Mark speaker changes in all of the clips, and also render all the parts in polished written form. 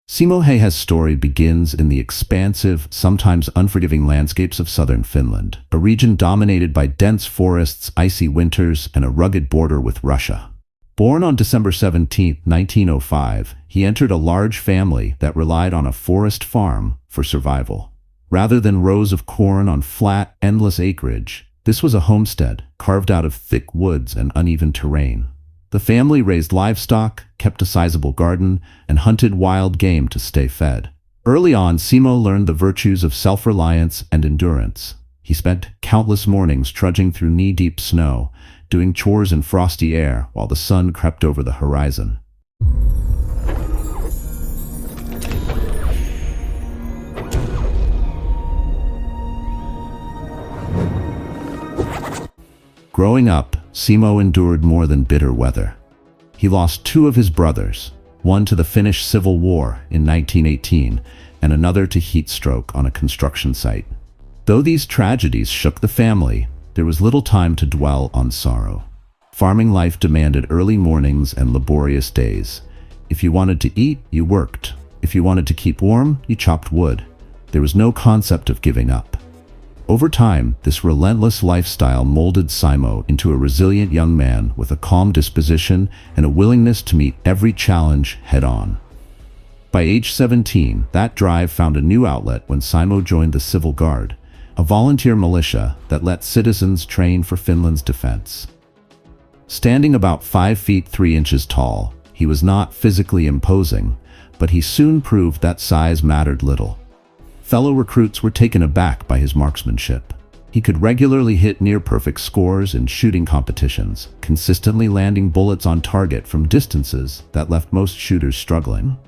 Speaker 1: Simo Häyhä's story begins in the expansive, sometimes unforgiving landscapes of southern Finland, a region dominated by dense forests, icy winters, and a rugged border with Russia. Born on December 17, 1905, he entered a large family that relied on a forest farm for survival. Rather than rows of corn on flat, endless acreage, this was a homestead carved out of thick woods and uneven terrain. The family raised livestock, kept a sizable garden, and hunted wild game to stay fed. Early on, Simo learned the virtues of self-reliance and endurance. He spent countless mornings trudging through knee-deep snow, doing chores in frosty air while the sun crept over the horizon. Growing up, Simo endured more than bitter weather. He lost two of his brothers, one to the Finnish Civil War in 1918 and another to heat stroke on a construction site. Though these tragedies shook the family, there was little time to dwell on sorrow. Farming life demanded early mornings and laborious days. If you wanted to eat, you worked. If you wanted to keep warm, you chopped wood. There was no concept of giving up. Over time, this relentless lifestyle molded Simo into a resilient young man with a calm disposition and a willingness to meet every challenge head-on. By age 17, that drive found a new outlet when Simo joined the Civil Guard, a volunteer militia that let citizens train for Finland's defense. Standing about 5 feet 3 inches tall, he was not physically imposing, but he soon proved that size mattered little. Fellow recruits were taken aback by his marksmanship. He could regularly hit near-perfect scores in shooting competitions, consistently landing bullets on target from distances that left most shooters struggling.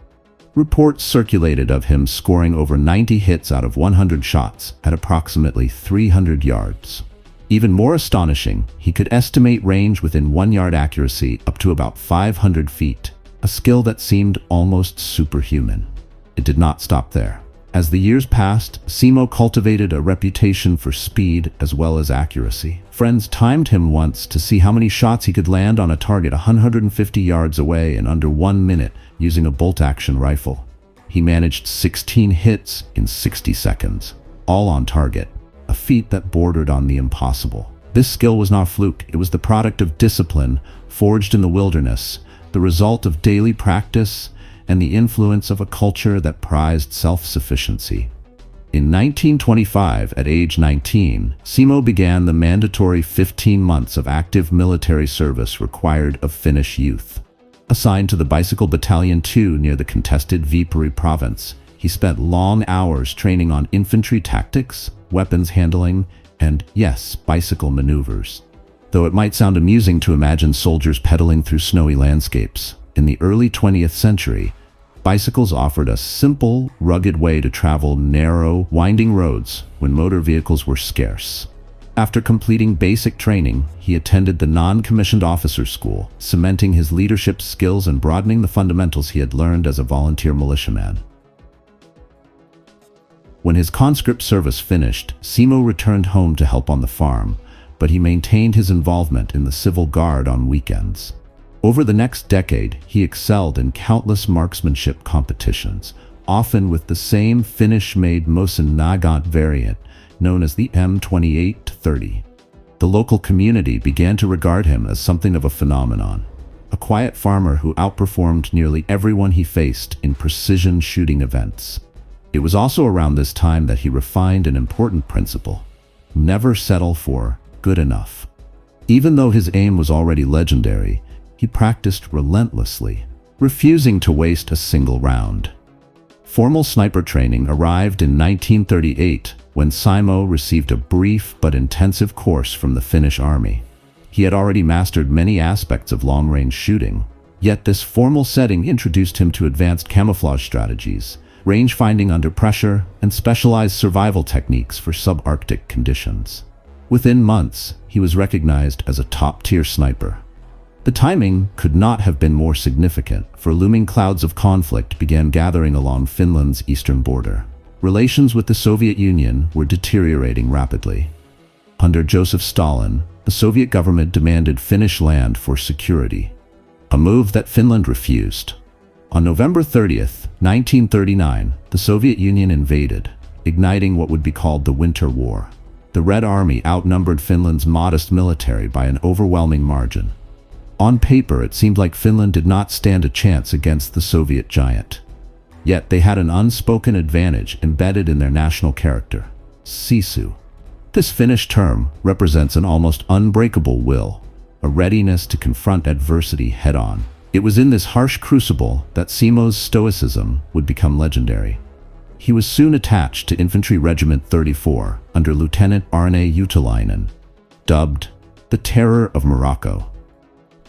Speaker 1: Reports circulated of him scoring over 90 hits out of 100 shots at approximately 300 yards. Even more astonishing, he could estimate range within 1-yard accuracy up to about 500 feet, a skill that seemed almost superhuman. It did not stop there. As the years passed, Simo cultivated a reputation for speed as well as accuracy. Friends timed him once to see how many shots he could land on a target 150 yards away in under 1 minute using a bolt-action rifle. He managed 16 hits in 60 seconds, all on target, a feat that bordered on the impossible. This skill was not a fluke. It was the product of discipline, forged in the wilderness, the result of daily practice, and the influence of a culture that prized self-sufficiency. In 1925, at age 19, Simo began the mandatory 15 months of active military service required of Finnish youth. Assigned to the Bicycle Battalion 2 near the contested Viipuri province, he spent long hours training on infantry tactics, weapons handling, and, yes, bicycle maneuvers. Though it might sound amusing to imagine soldiers pedaling through snowy landscapes, in the early 20th century, bicycles offered a simple, rugged way to travel narrow, winding roads when motor vehicles were scarce. After completing basic training, he attended the non-commissioned officer school, cementing his leadership skills and broadening the fundamentals he had learned as a volunteer militiaman. When his conscript service finished, Simo returned home to help on the farm, but he maintained his involvement in the Civil Guard on weekends. Over the next decade, he excelled in countless marksmanship competitions, often with the same Finnish-made Mosin Nagant variant, known as the M28-30. The local community began to regard him as something of a phenomenon, a quiet farmer who outperformed nearly everyone he faced in precision shooting events. It was also around this time that he refined an important principle: never settle for good enough. Even though his aim was already legendary, he practiced relentlessly, refusing to waste a single round. Formal sniper training arrived in 1938 when Simo received a brief but intensive course from the Finnish army. He had already mastered many aspects of long-range shooting, yet this formal setting introduced him to advanced camouflage strategies, range finding under pressure, and specialized survival techniques for subarctic conditions. Within months, he was recognized as a top-tier sniper. The timing could not have been more significant, for looming clouds of conflict began gathering along Finland's eastern border. Relations with the Soviet Union were deteriorating rapidly. Under Joseph Stalin, the Soviet government demanded Finnish land for security, a move that Finland refused. On November 30th, 1939, the Soviet Union invaded, igniting what would be called the Winter War. The Red Army outnumbered Finland's modest military by an overwhelming margin. On paper, it seemed like Finland did not stand a chance against the Soviet giant. Yet they had an unspoken advantage embedded in their national character: sisu. This Finnish term represents an almost unbreakable will, a readiness to confront adversity head-on. It was in this harsh crucible that Simo's stoicism would become legendary. He was soon attached to Infantry Regiment 34 under Lieutenant Arne Juutalainen, dubbed the Terror of Morocco.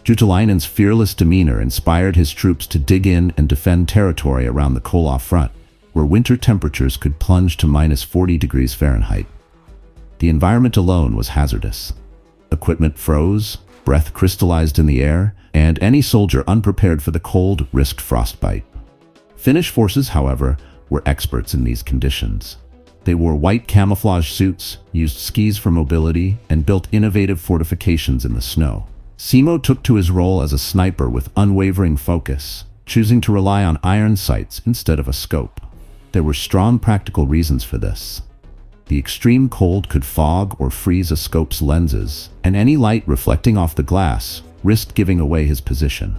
Speaker 1: Juutalainen's fearless demeanor inspired his troops to dig in and defend territory around the Kola front, where winter temperatures could plunge to -40 degrees Fahrenheit. The environment alone was hazardous. Equipment froze, breath crystallized in the air, and any soldier unprepared for the cold risked frostbite. Finnish forces, however, were experts in these conditions. They wore white camouflage suits, used skis for mobility, and built innovative fortifications in the snow. Simo took to his role as a sniper with unwavering focus, choosing to rely on iron sights instead of a scope. There were strong practical reasons for this. The extreme cold could fog or freeze a scope's lenses, and any light reflecting off the glass risked giving away his position.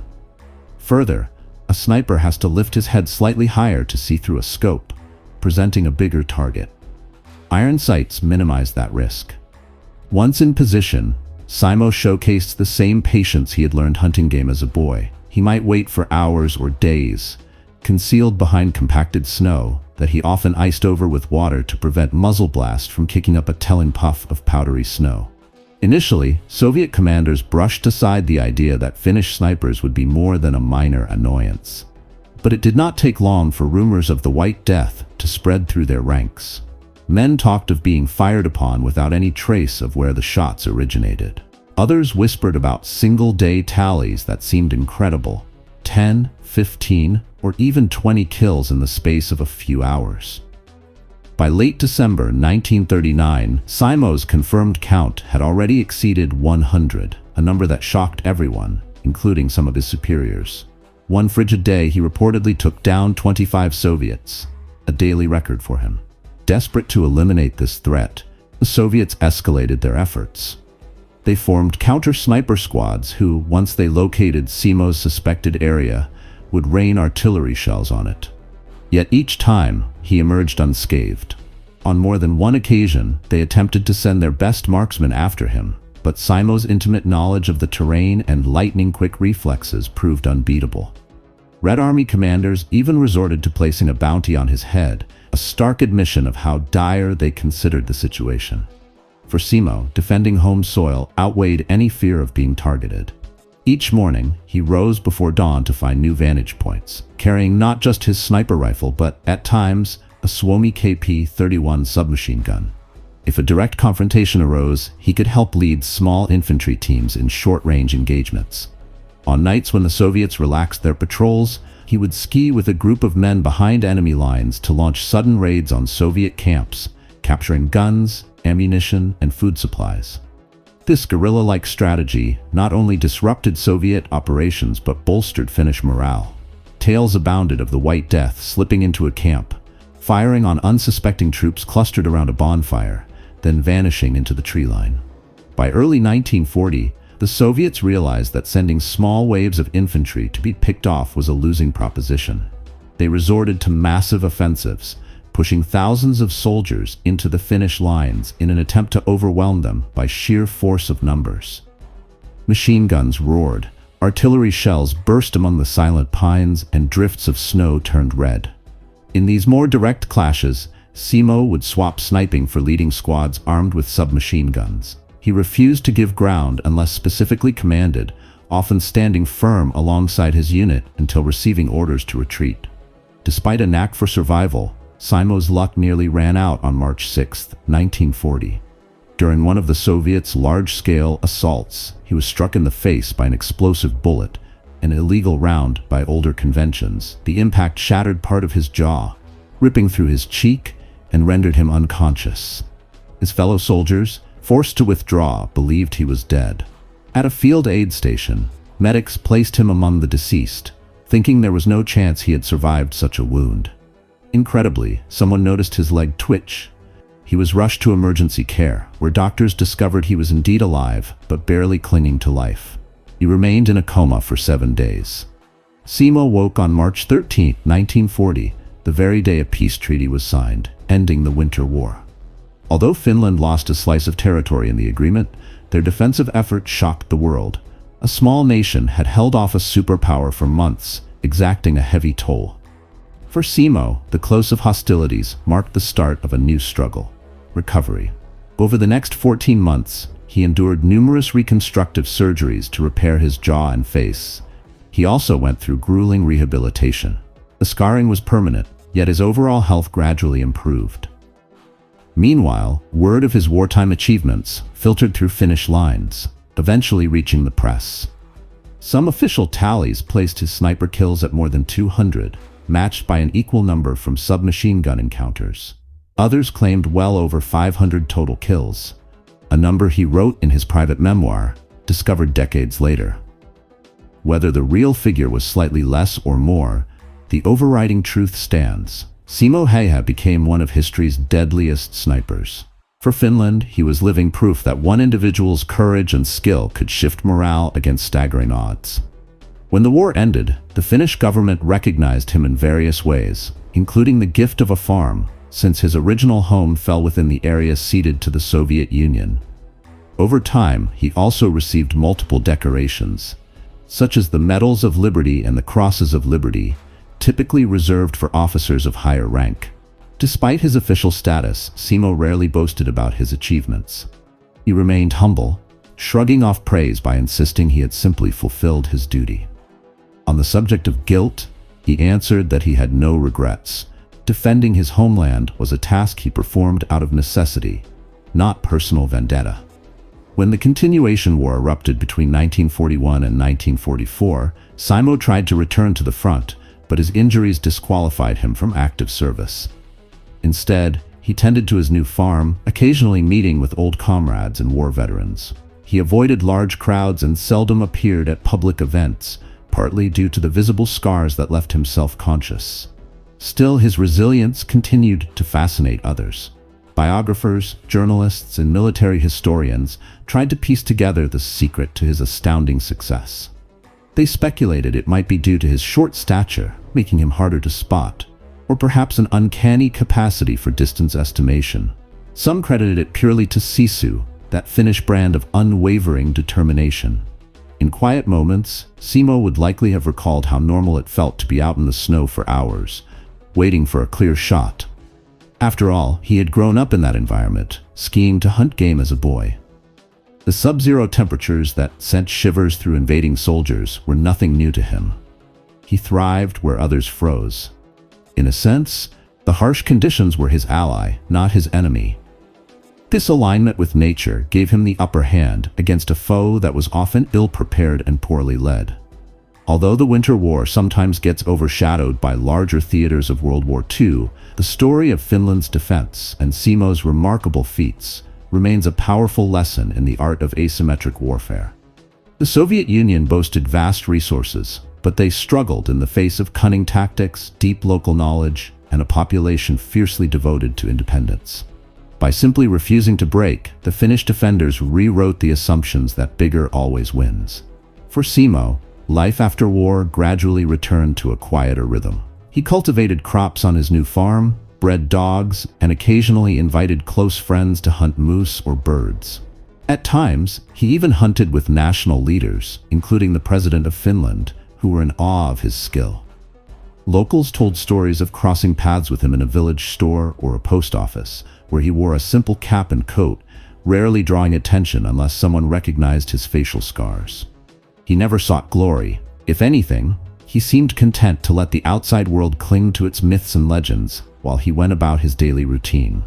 Speaker 1: Further, a sniper has to lift his head slightly higher to see through a scope, presenting a bigger target. Iron sights minimized that risk. Once in position, Simo showcased the same patience he had learned hunting game as a boy. He might wait for hours or days, concealed behind compacted snow that he often iced over with water to prevent muzzle blast from kicking up a telling puff of powdery snow. Initially, Soviet commanders brushed aside the idea that Finnish snipers would be more than a minor annoyance. But it did not take long for rumors of the White Death to spread through their ranks. Men talked of being fired upon without any trace of where the shots originated. Others whispered about single-day tallies that seemed incredible: 10, 15, or even 20 kills in the space of a few hours. By late December 1939, Simo's confirmed count had already exceeded 100, a number that shocked everyone, including some of his superiors. One frigid day, he reportedly took down 25 Soviets, a daily record for him. Desperate to eliminate this threat, the Soviets escalated their efforts. They formed counter-sniper squads who, once they located Simo's suspected area, would rain artillery shells on it. Yet each time, he emerged unscathed. On more than one occasion, they attempted to send their best marksmen after him, but Simo's intimate knowledge of the terrain and lightning-quick reflexes proved unbeatable. Red Army commanders even resorted to placing a bounty on his head, a stark admission of how dire they considered the situation. For Simo, defending home soil outweighed any fear of being targeted. Each morning, he rose before dawn to find new vantage points, carrying not just his sniper rifle but, at times, a Suomi KP-31 submachine gun. If a direct confrontation arose, he could help lead small infantry teams in short-range engagements. On nights when the Soviets relaxed their patrols, he would ski with a group of men behind enemy lines to launch sudden raids on Soviet camps, capturing guns, ammunition, and food supplies. This guerrilla-like strategy not only disrupted Soviet operations but bolstered Finnish morale. Tales abounded of the White Death slipping into a camp, firing on unsuspecting troops clustered around a bonfire, then vanishing into the tree line. By early 1940, the Soviets realized that sending small waves of infantry to be picked off was a losing proposition. They resorted to massive offensives, pushing thousands of soldiers into the Finnish lines in an attempt to overwhelm them by sheer force of numbers. Machine guns roared, artillery shells burst among the silent pines, and drifts of snow turned red. In these more direct clashes, Simo would swap sniping for leading squads armed with submachine guns. He refused to give ground unless specifically commanded, often standing firm alongside his unit until receiving orders to retreat. Despite a knack for survival, Simo's luck nearly ran out on March 6, 1940. During one of the Soviets' large-scale assaults, he was struck in the face by an explosive bullet, an illegal round by older conventions. The impact shattered part of his jaw, ripping through his cheek, and rendered him unconscious. His fellow soldiers, forced to withdraw, believed he was dead. At a field aid station, medics placed him among the deceased, thinking there was no chance he had survived such a wound. Incredibly, someone noticed his leg twitch. He was rushed to emergency care, where doctors discovered he was indeed alive, but barely clinging to life. He remained in a coma for 7 days. Simo woke on March 13, 1940, the very day a peace treaty was signed, ending the Winter War. Although Finland lost a slice of territory in the agreement, their defensive effort shocked the world. A small nation had held off a superpower for months, exacting a heavy toll. For Simo, the close of hostilities marked the start of a new struggle: recovery. Over the next 14 months, he endured numerous reconstructive surgeries to repair his jaw and face. He also went through grueling rehabilitation. The scarring was permanent, yet his overall health gradually improved. Meanwhile, word of his wartime achievements filtered through Finnish lines, eventually reaching the press. Some official tallies placed his sniper kills at more than 200, matched by an equal number from submachine gun encounters. Others claimed well over 500 total kills, a number he wrote in his private memoir, discovered decades later. Whether the real figure was slightly less or more, the overriding truth stands. Simo Häyhä became one of history's deadliest snipers. For Finland, he was living proof that one individual's courage and skill could shift morale against staggering odds. When the war ended, the Finnish government recognized him in various ways, including the gift of a farm, since his original home fell within the area ceded to the Soviet Union. Over time, he also received multiple decorations, such as the Medals of Liberty and the Crosses of Liberty, typically reserved for officers of higher rank. Despite his official status, Simo rarely boasted about his achievements. He remained humble, shrugging off praise by insisting he had simply fulfilled his duty. On the subject of guilt, he answered that he had no regrets. Defending his homeland was a task he performed out of necessity, not personal vendetta. When the Continuation War erupted between 1941 and 1944, Simo tried to return to the front, but his injuries disqualified him from active service. Instead, he tended to his new farm, occasionally meeting with old comrades and war veterans. He avoided large crowds and seldom appeared at public events, partly due to the visible scars that left him self-conscious. Still, his resilience continued to fascinate others. Biographers, journalists, and military historians tried to piece together the secret to his astounding success. They speculated it might be due to his short stature, making him harder to spot, or perhaps an uncanny capacity for distance estimation. Some credited it purely to sisu, that Finnish brand of unwavering determination. In quiet moments, Simo would likely have recalled how normal it felt to be out in the snow for hours, waiting for a clear shot. After all, he had grown up in that environment, skiing to hunt game as a boy. The sub-zero temperatures that sent shivers through invading soldiers were nothing new to him. He thrived where others froze. In a sense, the harsh conditions were his ally, not his enemy. This alignment with nature gave him the upper hand against a foe that was often ill-prepared and poorly led. Although the Winter War sometimes gets overshadowed by larger theaters of World War II, the story of Finland's defense and Simo's remarkable feats remains a powerful lesson in the art of asymmetric warfare. The Soviet Union boasted vast resources, but they struggled in the face of cunning tactics, deep local knowledge, and a population fiercely devoted to independence. By simply refusing to break, the Finnish defenders rewrote the assumptions that bigger always wins. For Simo, life after war gradually returned to a quieter rhythm. He cultivated crops on his new farm, bred dogs, and occasionally invited close friends to hunt moose or birds. At times, he even hunted with national leaders, including the President of Finland, who were in awe of his skill. Locals told stories of crossing paths with him in a village store or a post office, where he wore a simple cap and coat, rarely drawing attention unless someone recognized his facial scars. He never sought glory. If anything, he seemed content to let the outside world cling to its myths and legends while he went about his daily routine.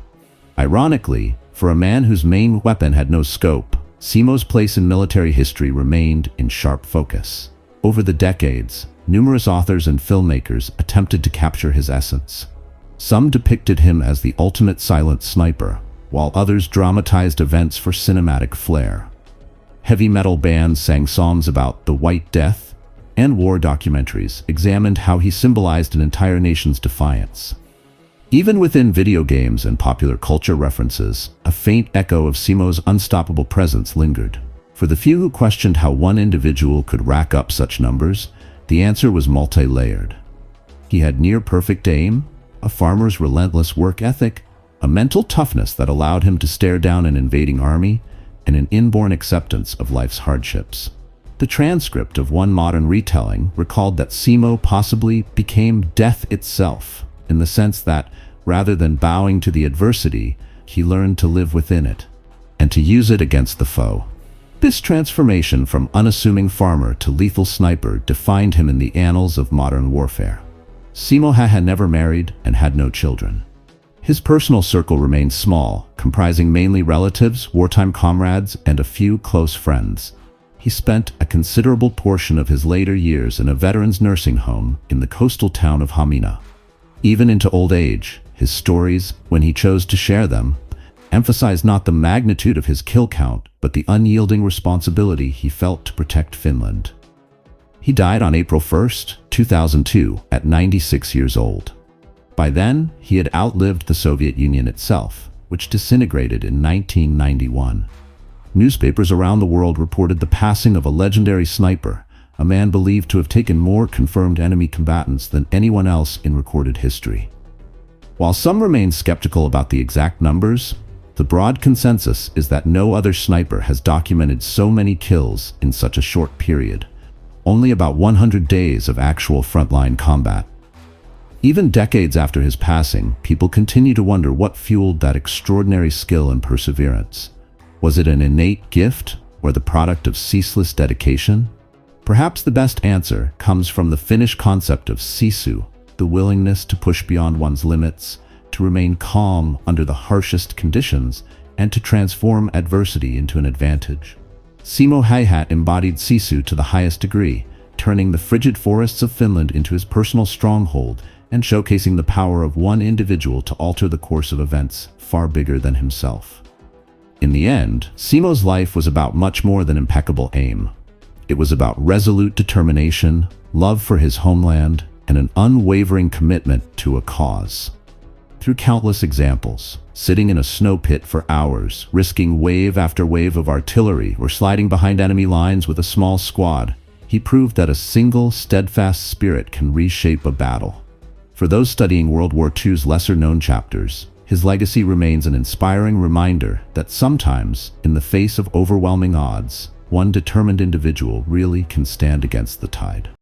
Speaker 1: Ironically, for a man whose main weapon had no scope, Simo's place in military history remained in sharp focus. Over the decades, numerous authors and filmmakers attempted to capture his essence. Some depicted him as the ultimate silent sniper, while others dramatized events for cinematic flair. Heavy metal bands sang songs about the White Death, and war documentaries examined how he symbolized an entire nation's defiance. Even within video games and popular culture references, a faint echo of Simo's unstoppable presence lingered. For the few who questioned how one individual could rack up such numbers, the answer was multi-layered. He had near-perfect aim, a farmer's relentless work ethic, a mental toughness that allowed him to stare down an invading army, and an inborn acceptance of life's hardships. The transcript of one modern retelling recalled that Simo possibly became death itself, in the sense that, rather than bowing to the adversity, he learned to live within it, and to use it against the foe. This transformation from unassuming farmer to lethal sniper defined him in the annals of modern warfare. Simo Häyhä never married and had no children. His personal circle remained small, comprising mainly relatives, wartime comrades, and a few close friends. He spent a considerable portion of his later years in a veterans' nursing home in the coastal town of Hamina. Even into old age, his stories, when he chose to share them, emphasized not the magnitude of his kill count, but the unyielding responsibility he felt to protect Finland. He died on April 1, 2002, at 96 years old. By then, he had outlived the Soviet Union itself, which disintegrated in 1991. Newspapers around the world reported the passing of a legendary sniper, a man believed to have taken more confirmed enemy combatants than anyone else in recorded history. While some remain skeptical about the exact numbers, the broad consensus is that no other sniper has documented so many kills in such a short period, only about 100 days of actual frontline combat. Even decades after his passing, people continue to wonder what fueled that extraordinary skill and perseverance. Was it an innate gift or the product of ceaseless dedication? Perhaps the best answer comes from the Finnish concept of sisu, the willingness to push beyond one's limits, to remain calm under the harshest conditions, and to transform adversity into an advantage. Simo Häyhä embodied sisu to the highest degree, turning the frigid forests of Finland into his personal stronghold and showcasing the power of one individual to alter the course of events far bigger than himself. In the end, Simo's life was about much more than impeccable aim. It was about resolute determination, love for his homeland, and an unwavering commitment to a cause. Through countless examples, sitting in a snow pit for hours, risking wave after wave of artillery, or sliding behind enemy lines with a small squad, he proved that a single, steadfast spirit can reshape a battle. For those studying World War II's lesser-known chapters, his legacy remains an inspiring reminder that sometimes, in the face of overwhelming odds, one determined individual really can stand against the tide.